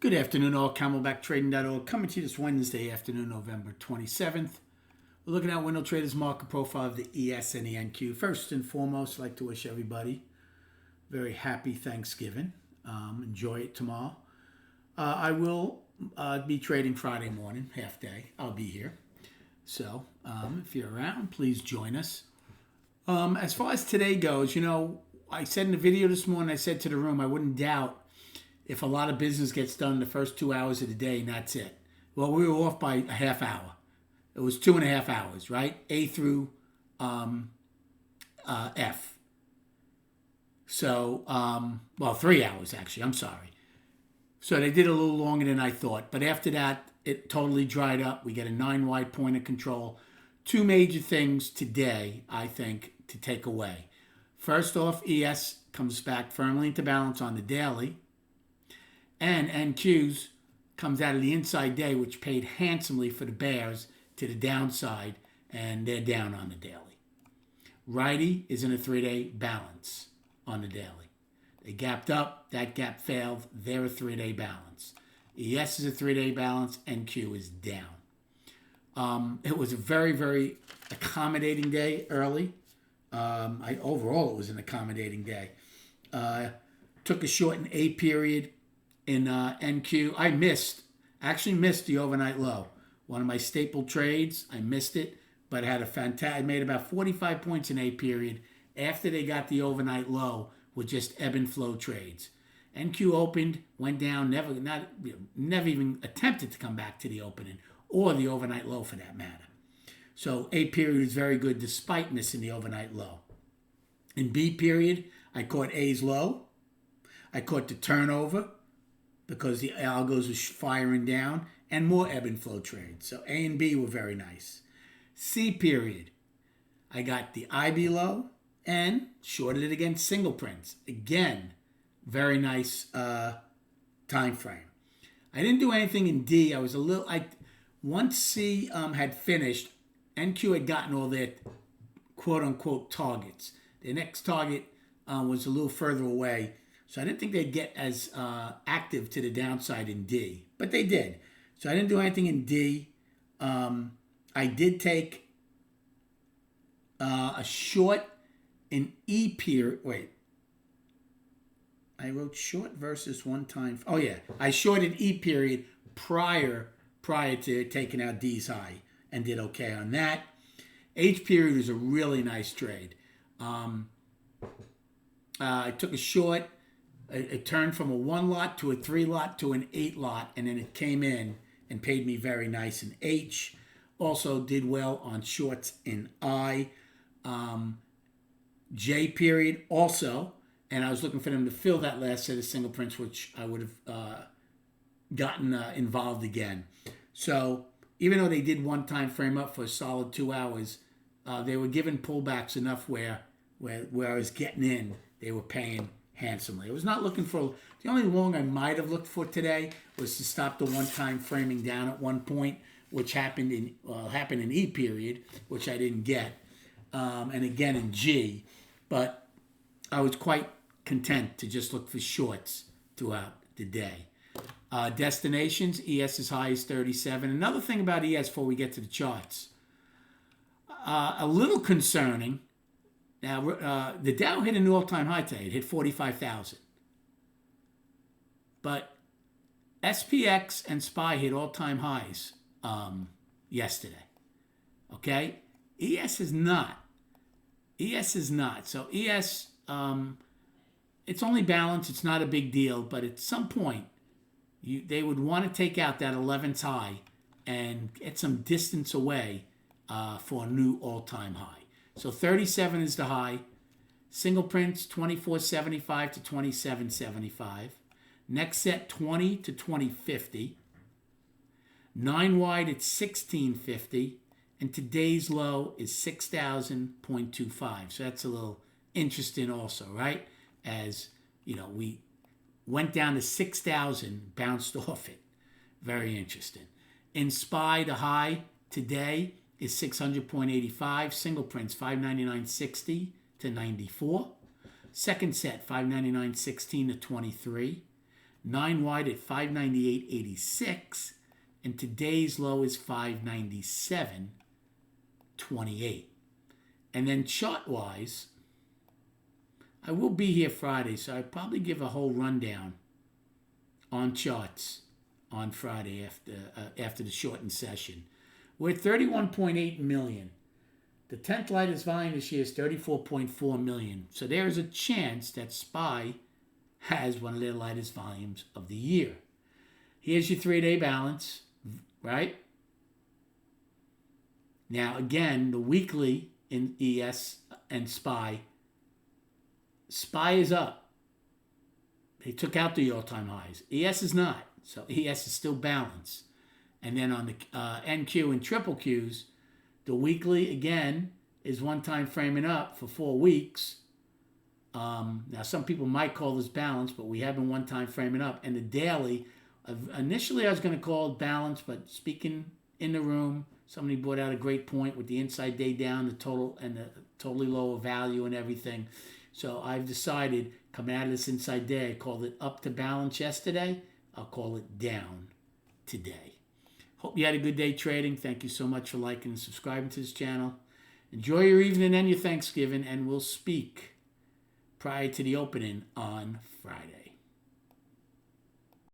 Good afternoon, all. CamelbackTrading.org coming to you this Wednesday afternoon, November 27th. We're looking at Window Traders market profile of the ES and the NQ. First and foremost, I'd like to wish everybody a very happy Thanksgiving. Enjoy it tomorrow. I will be trading Friday morning, half day. I'll be here. So if you're around, please join us. As far as today goes, I said in the video this morning, I said to the room, I wouldn't doubt if a lot of business gets done the first 2 hours of the day and that's it. Well, we were off by a half hour. It was 2.5 hours, right? A through F. So, 3 hours actually, I'm sorry. So they did a little longer than I thought. But after that, it totally dried up. We get a 9-wide point of control. Two major things today, I think, to take away. First off, ES comes back firmly into balance on the daily. And NQs comes out of the inside day, which paid handsomely for the bears to the downside, and they're down on the daily. Righty is in a 3-day balance on the daily. They gapped up, that gap failed, they're a 3-day balance. ES is a 3-day balance, NQ is down. It was a very, very accommodating day early. Overall, it was an accommodating day. Took a short in A period. In NQ, I actually missed the overnight low. One of my staple trades, I missed it, but I made about 45 points in A period after they got the overnight low with just ebb and flow trades. NQ opened, went down, never even attempted to come back to the opening or the overnight low for that matter. So A period is very good despite missing the overnight low. In B period, I caught A's low. I caught the turnover, because the ALGOs were firing down, and more ebb and flow trades. So A and B were very nice. C period, I got the IB low and shorted it against single prints. Again, very nice time frame. I didn't do anything in D. Once C had finished, NQ had gotten all their quote-unquote targets. Their next target was a little further away. So I didn't think they'd get as active to the downside in D, but they did. So I didn't do anything in D. I did take a short in E period. Wait, I wrote short versus one time. Oh yeah, I shorted E period prior to taking out D's high and did okay on that. H period is a really nice trade. I took a short. It turned from a 1 lot to a 3 lot to an 8 lot, and then it came in and paid me very nice in H. Also did well on shorts in I. J period also, and I was looking for them to fill that last set of single prints, which I would have gotten involved again. So even though they did one time frame up for a solid 2 hours, they were giving pullbacks enough where I was getting in, they were paying handsomely. I was not looking for, the only long I might have looked for today was to stop the one-time framing down at one point, which happened in E period, which I didn't get, and again in G, but I was quite content to just look for shorts throughout the day. Destinations, ES is high as 37. Another thing about ES before we get to the charts, a little concerning. Now, the Dow hit a new all-time high today. It hit 45,000. But SPX and SPY hit all-time highs yesterday. Okay? ES is not. So ES, it's only balanced. It's not a big deal. But at some point, they would want to take out that 11th high and get some distance away for a new all-time high. So 37 is the high. Single prints 24.75 to 27.75. Next set 20 to 20.50. 9 wide at 16.50. And today's low is 6,000.25. So that's a little interesting also, right? As we went down to 6,000, bounced off it. Very interesting. In SPY, the high today is 600.85. Single prints 599.60 to 94. Second set 599.16 to 23. 9 wide at 598.86, and today's low is 597.28. And then chart-wise, I will be here Friday, so I'll probably give a whole rundown on charts on Friday after the shortened session. We're at 31.8 million. The 10th lightest volume this year is 34.4 million. So there is a chance that SPY has one of their lightest volumes of the year. Here's your 3-day balance, right? Now, again, the weekly in ES and SPY is up. They took out the all-time highs. ES is not. So ES is still balanced. And then on the NQ and triple Qs, the weekly, again, is one time framing up for 4 weeks. Now, some people might call this balance, but we have been one time framing up. And the daily, initially I was going to call it balance, but speaking in the room, somebody brought out a great point with the inside day down, the total and the totally lower value and everything. So I've decided, coming out of this inside day, I called it up to balance yesterday. I'll call it down today. Hope you had a good day trading. Thank you so much for liking and subscribing to this channel. Enjoy your evening and your Thanksgiving, and we'll speak prior to the opening on Friday.